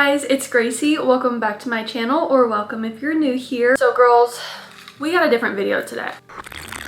guys, it's Gracie. Welcome back to my channel, or welcome if you're new here. So girls, we got a different video today.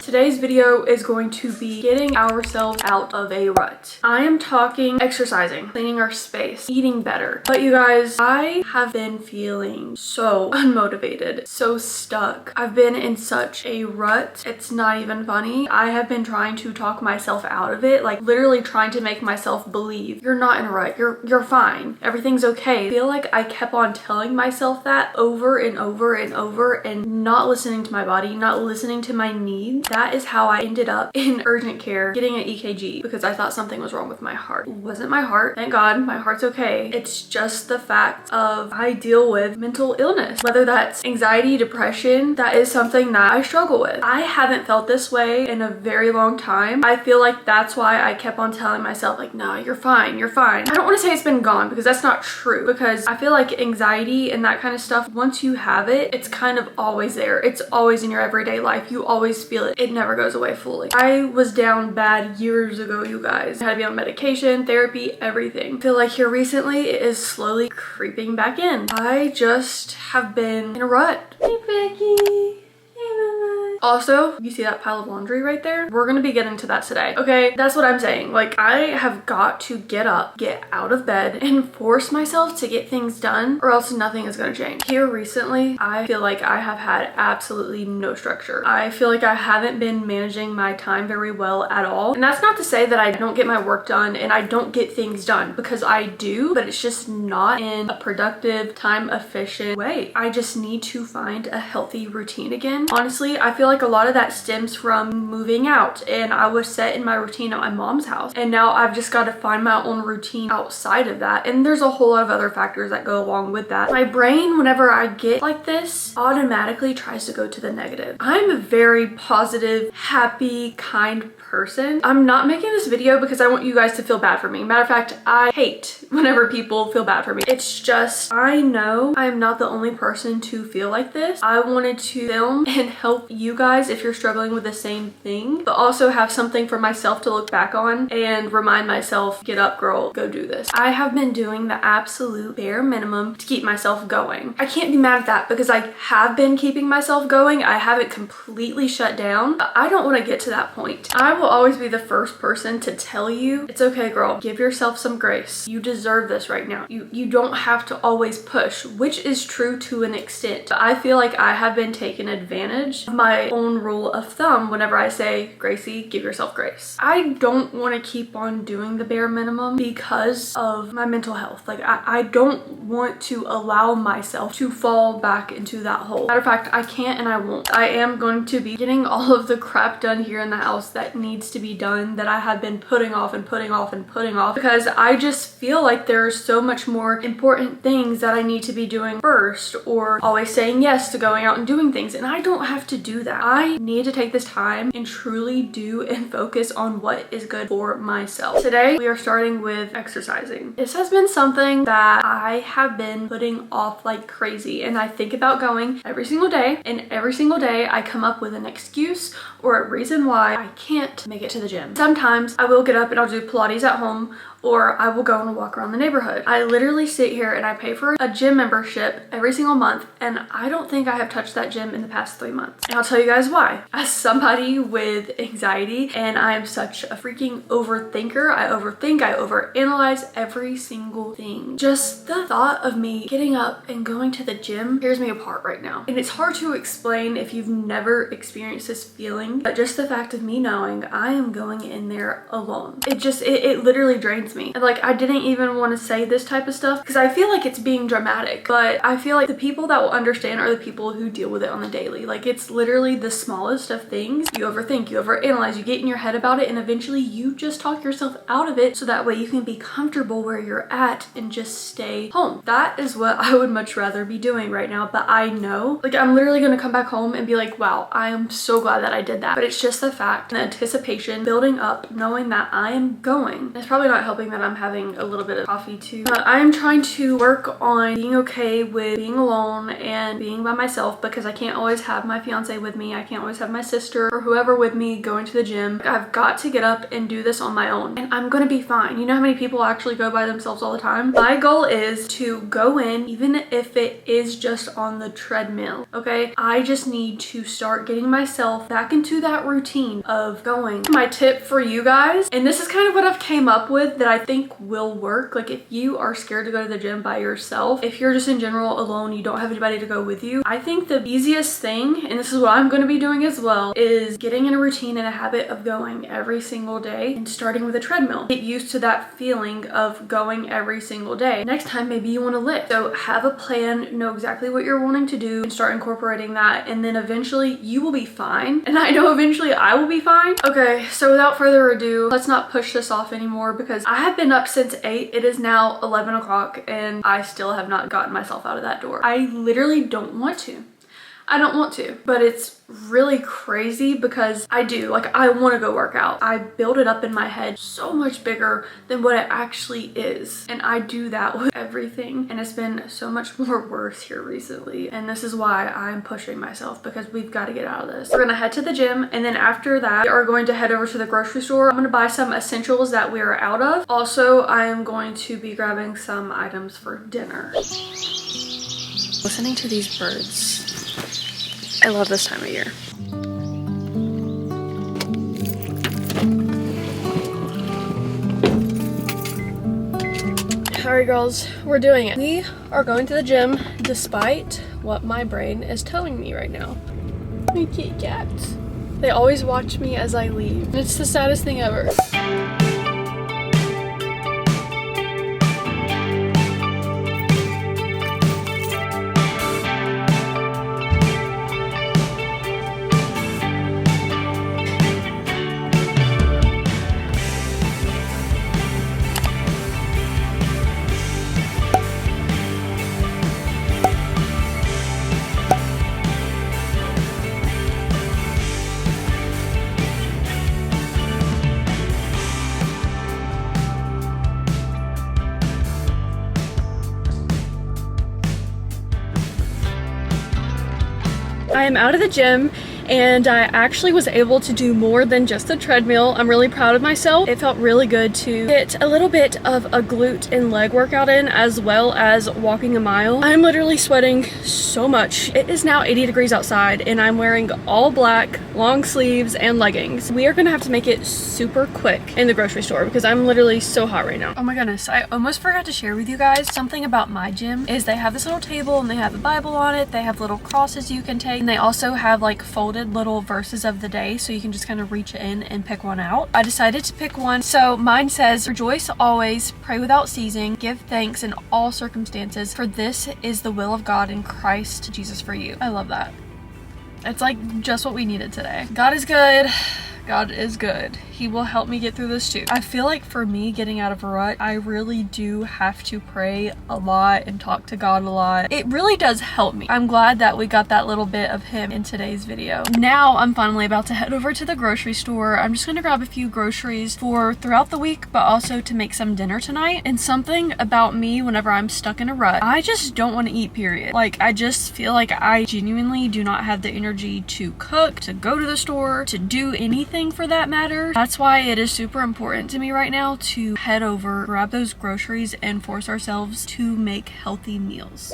Today's video is going to be getting ourselves out of a rut. I am talking exercising, cleaning our space, eating better. But you guys, I have been feeling so unmotivated, so stuck. I've been in such a rut. It's not even funny. I have been trying to talk myself out of it, like literally trying to make myself believe you're not in a rut. You're fine. Everything's okay. I feel like I kept on telling myself that over and over and over and not listening to my body, not listening to my needs. That is how I ended up in urgent care getting an EKG because I thought something was wrong with my heart. It wasn't my heart. Thank God, my heart's okay. It's just the fact of I deal with mental illness, whether that's anxiety, depression. That is something that I struggle with. I haven't felt this way in a very long time. I feel like that's why I kept on telling myself like, no, you're fine, you're fine. I don't want to say it's been gone because that's not true, because I feel like anxiety and that kind of stuff, once you have it, it's kind of always there. It's always in your everyday life. You always feel it. It never goes away fully. I was down bad years ago, you guys. I had to be on medication, therapy, everything. I feel like here recently it is slowly creeping back in. I just have been in a rut. Hey Becky. Also, you see that pile of laundry right there? We're gonna be getting to that today. Okay, that's what I'm saying. Like, I have got to get up, get out of bed, and force myself to get things done, or else nothing is gonna change. Here recently, I feel like I have had absolutely no structure. I feel like I haven't been managing my time very well at all. And that's not to say that I don't get my work done and I don't get things done, because I do, but it's just not in a productive, time efficient way. I just need to find a healthy routine again. Honestly, I feel like a lot of that stems from moving out, and I was set in my routine at my mom's house, and now I've just got to find my own routine outside of that. And there's a whole lot of other factors that go along with that. My brain, whenever I get like this, automatically tries to go to the negative. I'm a very positive, happy, kind person. I'm not making this video because I want you guys to feel bad for me. Matter of fact, I hate whenever people feel bad for me. It's just, I know I'm not the only person to feel like this. I wanted to film and help you guys if you're struggling with the same thing, but also have something for myself to look back on and remind myself, get up girl, go do this. I have been doing the absolute bare minimum to keep myself going. I can't be mad at that because I have been keeping myself going. I haven't completely shut down, but I don't want to get to that point. I will always be the first person to tell you, it's okay girl, give yourself some grace. You deserve this right now. You don't have to always push, which is true to an extent. But I feel like I have been taken advantage of my own rule of thumb whenever I say, Gracie, give yourself grace. I don't want to keep on doing the bare minimum because of my mental health. Like I don't want to allow myself to fall back into that hole. Matter of fact, I can't and I won't. I am going to be getting all of the crap done here in the house that needs to be done, that I have been putting off and putting off and putting off, because I just feel like there's so much more important things that I need to be doing first, or always saying yes to going out and doing things, and I don't have to do that. I need to take this time and truly do and focus on what is good for myself. Today we are starting with exercising. This has been something that I have been putting off like crazy, and I think about going every single day, and every single day I come up with an excuse or a reason why I can't make it to the gym. Sometimes I will get up and I'll do Pilates at home, or I will go on a walk around the neighborhood. I literally sit here and I pay for a gym membership every single month, and I don't think I have touched that gym in the past 3 months. And I'll tell you guys why. As somebody with anxiety, and I am such a freaking overthinker, I overthink, I overanalyze every single thing. Just the thought of me getting up and going to the gym tears me apart right now. And it's hard to explain if you've never experienced this feeling, but just the fact of me knowing I am going in there alone. It literally drains me. And like, I didn't even want to say this type of stuff because I feel like it's being dramatic, but I feel like the people that will understand are the people who deal with it on the daily. Like, it's literally the smallest of things. You overthink, you overanalyze, you get in your head about it, and eventually you just talk yourself out of it so that way you can be comfortable where you're at and just stay home. That is what I would much rather be doing right now. But I know, like, I'm literally gonna come back home and be like, wow, I am so glad that I did that. But it's just the fact, the anticipation building up, knowing that I am going. It's probably not helping that I'm having a little bit of coffee too. But I am trying to work on being okay with being alone and being by myself, because I can't always have my fiance with me me. I can't always have my sister or whoever with me going to the gym. I've got to get up and do this on my own, and I'm gonna be fine. You know how many people actually go by themselves all the time? My goal is to go in, even if it is just on the treadmill, okay? I just need to start getting myself back into that routine of going. My tip for you guys, and this is kind of what I've came up with that I think will work. Like, if you are scared to go to the gym by yourself, if you're just in general alone, you don't have anybody to go with you, I think the easiest thing, and this is what I'm going to be doing as well, is getting in a routine and a habit of going every single day and starting with a treadmill. Get used to that feeling of going every single day. Next time, maybe you want to lift. So have a plan, know exactly what you're wanting to do, and start incorporating that, and then eventually you will be fine. And I know eventually I will be fine. Okay, so without further ado, let's not push this off anymore because I have been up since 8. It is now 11 o'clock and I still have not gotten myself out of that door. I literally don't want to. I don't want to, but it's really crazy because I do. Like, I want to go work out. I build it up in my head so much bigger than what it actually is. And I do that with everything. And it's been so much more worse here recently. And this is why I'm pushing myself, because we've got to get out of this. We're going to head to the gym. And then after that, we are going to head over to the grocery store. I'm going to buy some essentials that we are out of. Also, I am going to be grabbing some items for dinner. Listening to these birds. I love this time of year. Alright girls, we're doing it. We are going to the gym despite what my brain is telling me right now. My kitty cats. They always watch me as I leave. And it's the saddest thing ever. I am out of the gym and I actually was able to do more than just the treadmill. I'm really proud of myself. It felt really good to get a little bit of a glute and leg workout in, as well as walking a mile. I'm literally sweating so much. It is now 80 degrees outside and I'm wearing all black, long sleeves and leggings. We are gonna have to make it super quick in the grocery store because I'm literally so hot right now. Oh my goodness, I almost forgot to share with you guys something about my gym is they have this little table and they have a Bible on it. They have little crosses you can take, and they also have like folded little verses of the day so you can just kind of reach in and pick one out. I decided to pick one. So mine says, rejoice always, pray without ceasing, give thanks in all circumstances, for this is the will of God in Christ Jesus for you. I love that. It's like just what we needed today. God is good. God is good. He will help me get through this too. I feel like for me getting out of a rut, I really do have to pray a lot and talk to God a lot. It really does help me. I'm glad that we got that little bit of him in today's video. Now I'm finally about to head over to the grocery store. I'm just gonna grab a few groceries for throughout the week, but also to make some dinner tonight. And something about me whenever I'm stuck in a rut, I just don't want to eat, period. Like, I just feel like I genuinely do not have the energy to cook, to go to the store, to do anything for that matter. That's why it is super important to me right now to head over, grab those groceries, and force ourselves to make healthy meals.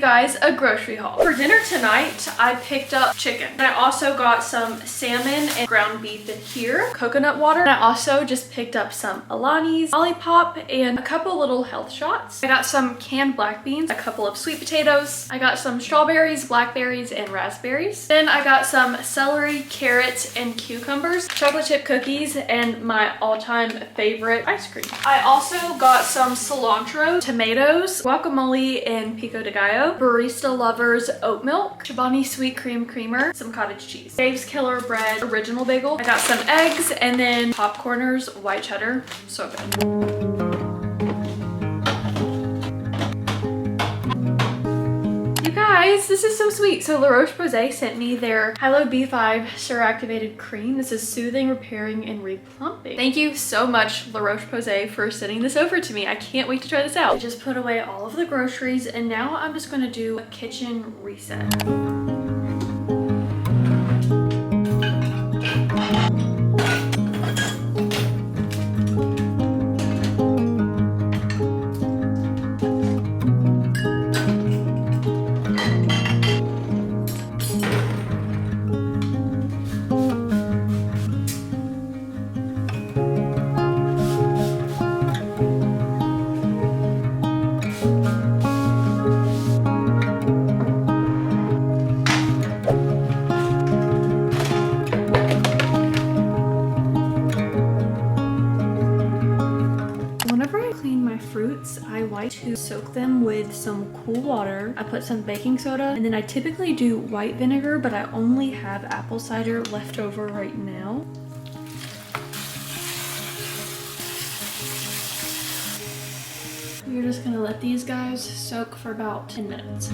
Guys, a grocery haul. For dinner tonight, I picked up chicken. And I also got some salmon and ground beef in here, coconut water. And I also just picked up some Alani's, Olipop, and a couple little health shots. I got some canned black beans, a couple of sweet potatoes. I got some strawberries, blackberries, and raspberries. Then I got some celery, carrots, and cucumbers, chocolate chip cookies, and my all-time favorite ice cream. I also got some cilantro, tomatoes, guacamole, and pico de gallo, Barista Lovers oat milk, Chobani sweet cream creamer, some cottage cheese, Dave's Killer Bread original bagel. I got some eggs and then Popcorners white cheddar. So good. guys, this is so sweet. So La Roche-Posay sent me their Halo B5 Sur Activated Cream. This is soothing, repairing, and replumping. Thank you so much, La Roche-Posay, for sending this over to me. I can't wait to try this out. I just put away all of the groceries, and now I'm just gonna do a kitchen reset. I like to soak them with some cool water. I put some baking soda, and then I typically do white vinegar, but I only have apple cider left over right now. You're just gonna let these guys soak for about 10 minutes.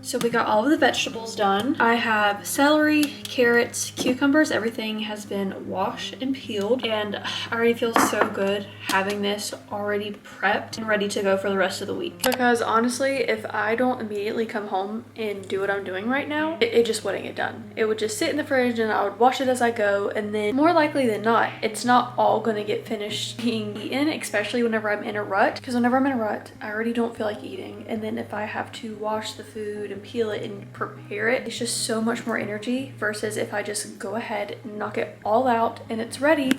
So we got all of the vegetables done. I have celery, carrots, cucumbers. Everything has been washed and peeled, and I already feel so good having this already prepped and ready to go for the rest of the week. Because honestly, if I don't immediately come home and do what I'm doing right now, it just wouldn't get done. It would just sit in the fridge and I would wash it as I go, and then more likely than not, it's not all gonna get finished being eaten, especially whenever I'm in a rut. Because whenever I'm in a rut, I already don't feel like eating, and then if I have to wash the food and peel it and prepare it, it's just so much more energy versus if I just go ahead and knock it all out and it's ready,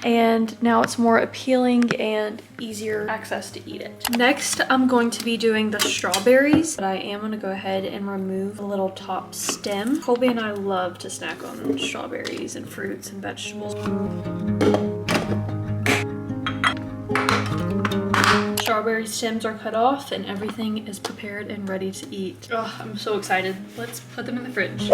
and now it's more appealing and easier access to eat it. Next, I'm going to be doing the strawberries, but I am going to go ahead and remove the little top stem. Colby and I love to snack on strawberries and fruits and vegetables. Strawberry stems are cut off and everything is prepared and ready to eat. Oh, I'm so excited. Let's put them in the fridge.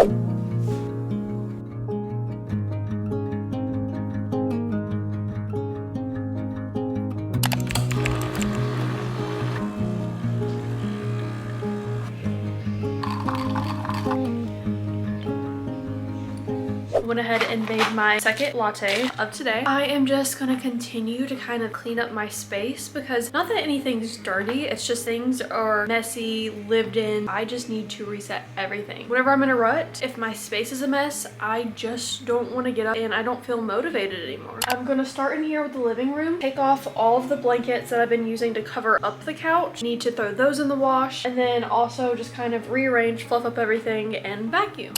Went ahead and made my second latte of today. I am just gonna continue to kind of clean up my space, because not that anything's dirty, it's just things are messy, lived in. I just need to reset everything. Whenever I'm in a rut, if my space is a mess, I just don't want to get up and I don't feel motivated anymore. I'm gonna start in here with the living room, take off all of the blankets that I've been using to cover up the couch. Need to throw those in the wash, and then also just kind of rearrange, fluff up everything, and vacuum.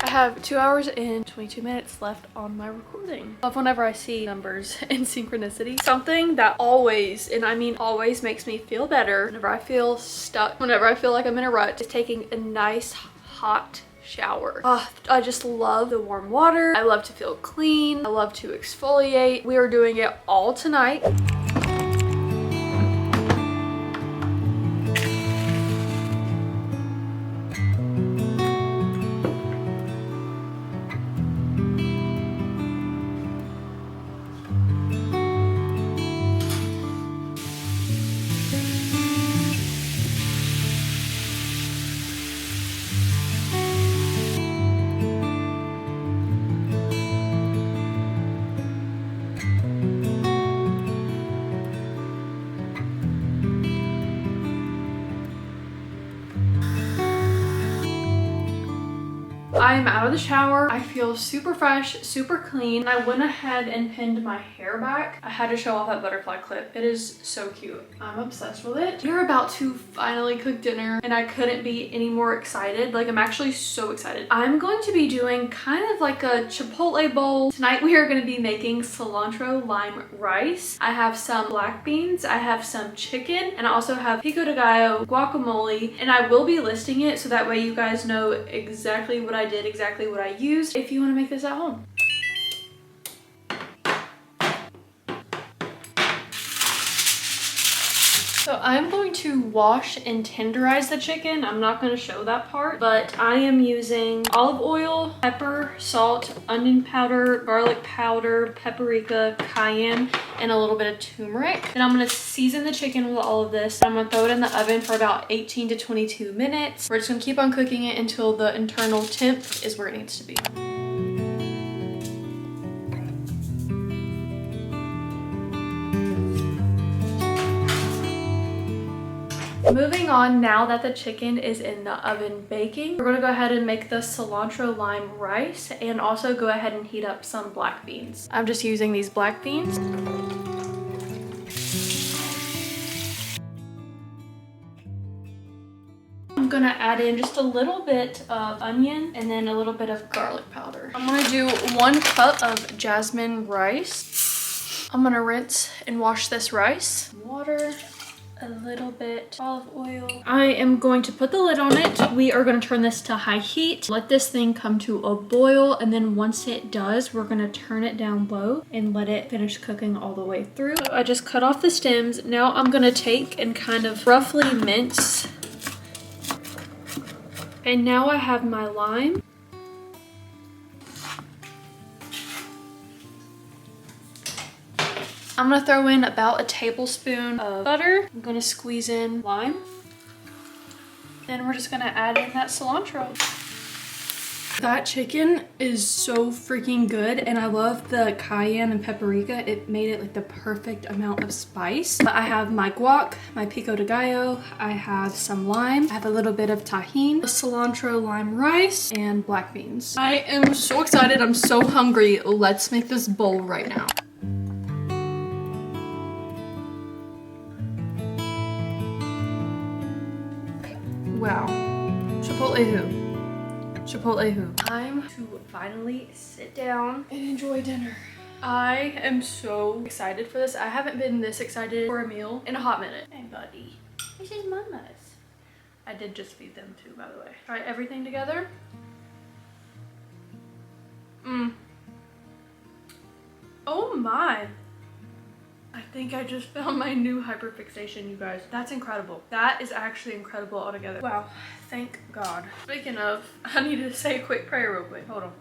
I have 2 hours and 22 minutes left on my recording. I love whenever I see numbers and synchronicity. Something that always, and I mean always, makes me feel better whenever I feel stuck, whenever I feel like I'm in a rut, is taking a nice hot shower. I just love the warm water. I love to feel clean. I love to exfoliate. We are doing it all tonight. I am out of the shower. I feel super fresh, super clean. I went ahead and pinned my hair back. I had to show off that butterfly clip. It is so cute. I'm obsessed with it. We're about to finally cook dinner and I couldn't be any more excited. Like, I'm actually so excited. I'm going to be doing kind of like a chipotle bowl. Tonight we are going to be making cilantro lime rice. I have some black beans. I have some chicken, and I also have pico de gallo, guacamole, and I will be listing it so that way you guys know exactly what I did, exactly what I used if you want to make this at home. So I'm going to wash and tenderize the chicken. I'm not going to show that part, but I am using olive oil, pepper, salt, onion powder, garlic powder, paprika, cayenne, and a little bit of turmeric. And I'm going to season the chicken with all of this. I'm going to throw it in the oven for about 18 to 22 minutes. We're just going to keep on cooking it until the internal temp is where it needs to be. Moving on, now that the chicken is in the oven baking, we're going to go ahead and make the cilantro lime rice and also go ahead and heat up some black beans. I'm just using these black beans. I'm going to add in just a little bit of onion and then a little bit of garlic powder. I'm going to do 1 cup of jasmine rice. I'm going to rinse and wash this rice. Water. A little bit olive oil. I am going to put the lid on it. We are going to turn this to high heat, let this thing come to a boil, and then once it does, we're going to turn it down low and let it finish cooking all the way through. So I just cut off the stems. Now I'm going to take and kind of roughly mince. And now I have my lime. I'm gonna throw in about a tablespoon of butter. I'm gonna squeeze in lime. Then we're just gonna add in that cilantro. That chicken is so freaking good, and I love the cayenne and paprika. It made it like the perfect amount of spice. But I have my guac, my pico de gallo, I have some lime, I have a little bit of tahini, cilantro lime rice, and black beans. I am so excited, I'm so hungry. Let's make this bowl right now. Wow. Chipotle who? Chipotle who? Time to finally sit down and enjoy dinner. I am so excited for this. I haven't been this excited for a meal in a hot minute. Hey buddy, this is mama's. I did just feed them too, by the way. Try everything together. Oh my. I think I just found my new hyperfixation, you guys. That's incredible. That is actually incredible altogether. Wow, thank God. Speaking of, I need to say a quick prayer real quick. Hold on.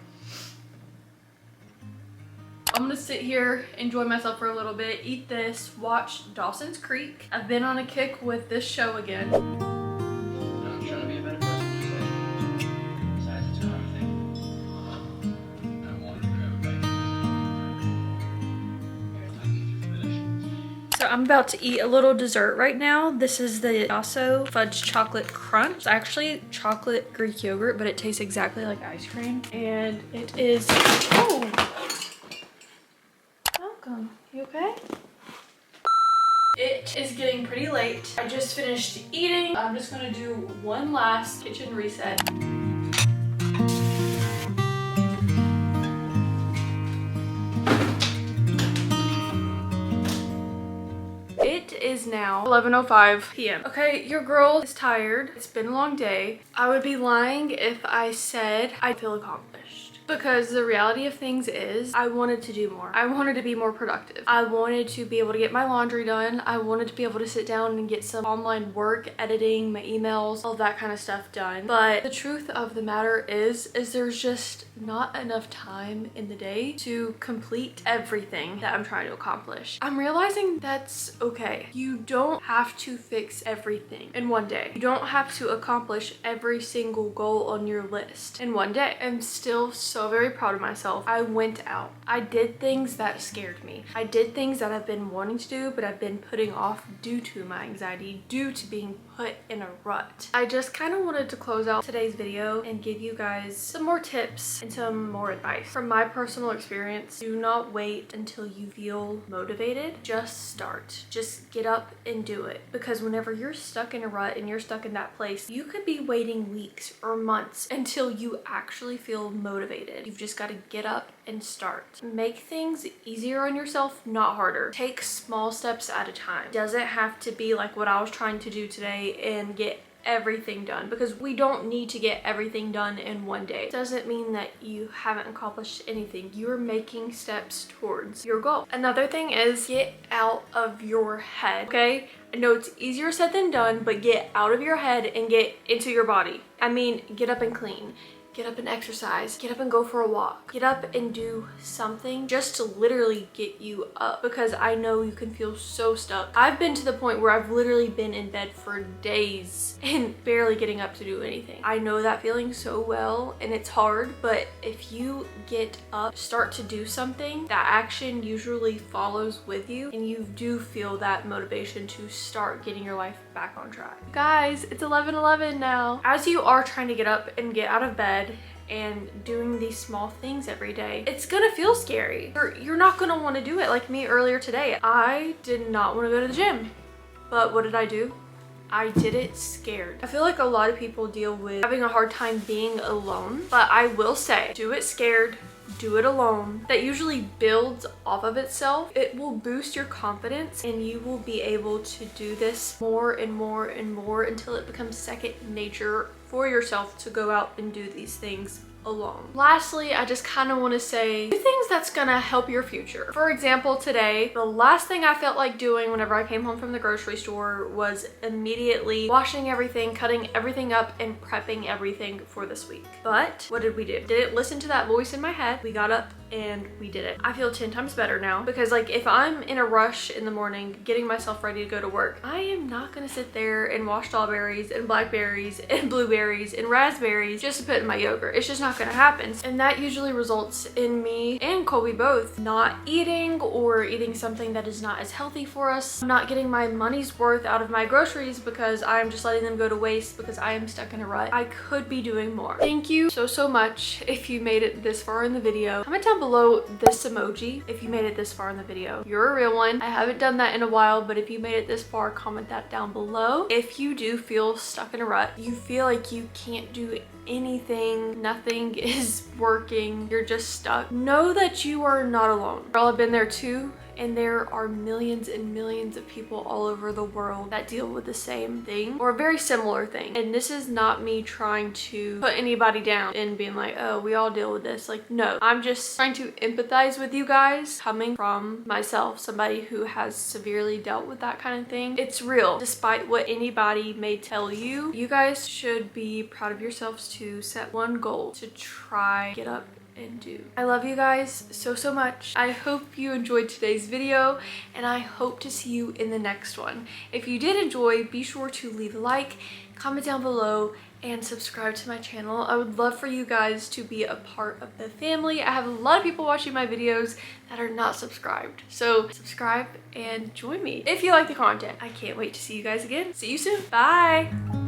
I'm gonna sit here, enjoy myself for a little bit, eat this, watch Dawson's Creek. I've been on a kick with this show again. I'm trying to be a better person today. Besides, it's another thing. I wanted to go back. So I'm about to eat a little dessert right now. This is the Yasso Fudge Chocolate Crunch. It's actually chocolate Greek yogurt, but it tastes exactly like ice cream. And it is, oh, welcome. You okay? It is getting pretty late. I just finished eating. I'm just gonna do one last kitchen reset. It is now 11:05 p.m. Okay, your girl is tired. It's been a long day. I would be lying if I said I feel accomplished. Because the reality of things is I wanted to do more. I wanted to be more productive. I wanted to be able to get my laundry done. I wanted to be able to sit down and get some online work, editing, my emails, all that kind of stuff done. But the truth of the matter is there's just not enough time in the day to complete everything that I'm trying to accomplish. I'm realizing that's okay. You don't have to fix everything in one day. You don't have to accomplish every single goal on your list in one day. I'm still so so very proud of myself. I went out. I did things that scared me. I did things that I've been wanting to do, but I've been putting off due to my anxiety, due to being put in a rut. I just kind of wanted to close out today's video and give you guys some more tips and some more advice. From my personal experience, do not wait until you feel motivated. Just start. Just get up and do it. Because whenever you're stuck in a rut and you're stuck in that place, you could be waiting weeks or months until you actually feel motivated. You've just got to get up and start. Make things easier on yourself, not harder. Take small steps at a time. Doesn't have to be like what I was trying to do today and get everything done, because we don't need to get everything done in one day. It doesn't mean that you haven't accomplished anything. You're making steps towards your goal. Another thing is get out of your head, okay? I know it's easier said than done, but get out of your head and get into your body. I mean, get up and clean. Get up and exercise. Get up and go for a walk. Get up and do something just to literally get you up, because I know you can feel so stuck. I've been to the point where I've literally been in bed for days and barely getting up to do anything. I know that feeling so well, and it's hard, but if you get up, start to do something, that action usually follows with you, and you do feel that motivation to start getting your life back on track. Guys, it's 11:11 now. As you are trying to get up and get out of bed and doing these small things every day, it's gonna feel scary. You're not gonna want to do it. Like me earlier today, I did not want to go to the gym, but what did I do? I did it scared. I feel like a lot of people deal with having a hard time being alone, but I will say, do it scared, do it alone. That usually builds off of itself. It will boost your confidence, and you will be able to do this more and more and more until it becomes second nature for yourself to go out and do these things alone. Lastly, I just kind of want to say do things that's gonna help your future. For example, today, the last thing I felt like doing whenever I came home from the grocery store was immediately washing everything, cutting everything up, and prepping everything for this week. But what did we do? Didn't listen to that voice in my head. We got up and we did it. I feel 10 times better now, because like if I'm in a rush in the morning getting myself ready to go to work, I am not gonna sit there and wash strawberries and blackberries and blueberries and raspberries just to put in my yogurt. It's just not gonna happen. And that usually results in me and Colby both not eating, or eating something that is not as healthy for us. I'm not getting my money's worth out of my groceries because I'm just letting them go to waste because I am stuck in a rut. I could be doing more. Thank you so much if you made it this far in the video. Comment down below this emoji if you made it this far in the video. You're a real one. I haven't done that in a while, but if you made it this far, comment that down below. If you do feel stuck in a rut, you feel like you can't do anything, nothing is working, you're just stuck, know that you are not alone. Girl, I've been there too. And there are millions and millions of people all over the world that deal with the same thing or a very similar thing. And this is not me trying to put anybody down and being like, oh, we all deal with this. Like, no, I'm just trying to empathize with you guys, coming from myself, somebody who has severely dealt with that kind of thing. It's real. Despite what anybody may tell you, you guys should be proud of yourselves to set one goal to try get up and do. I love you guys so much. I hope you enjoyed today's video, and I hope to see you in the next one. If you did enjoy, be sure to leave a like, comment down below, and subscribe to my channel. I would love for you guys to be a part of the family. I have a lot of people watching my videos that are not subscribed, so subscribe and join me if you like the content. I can't wait to see you guys again. See you soon. Bye.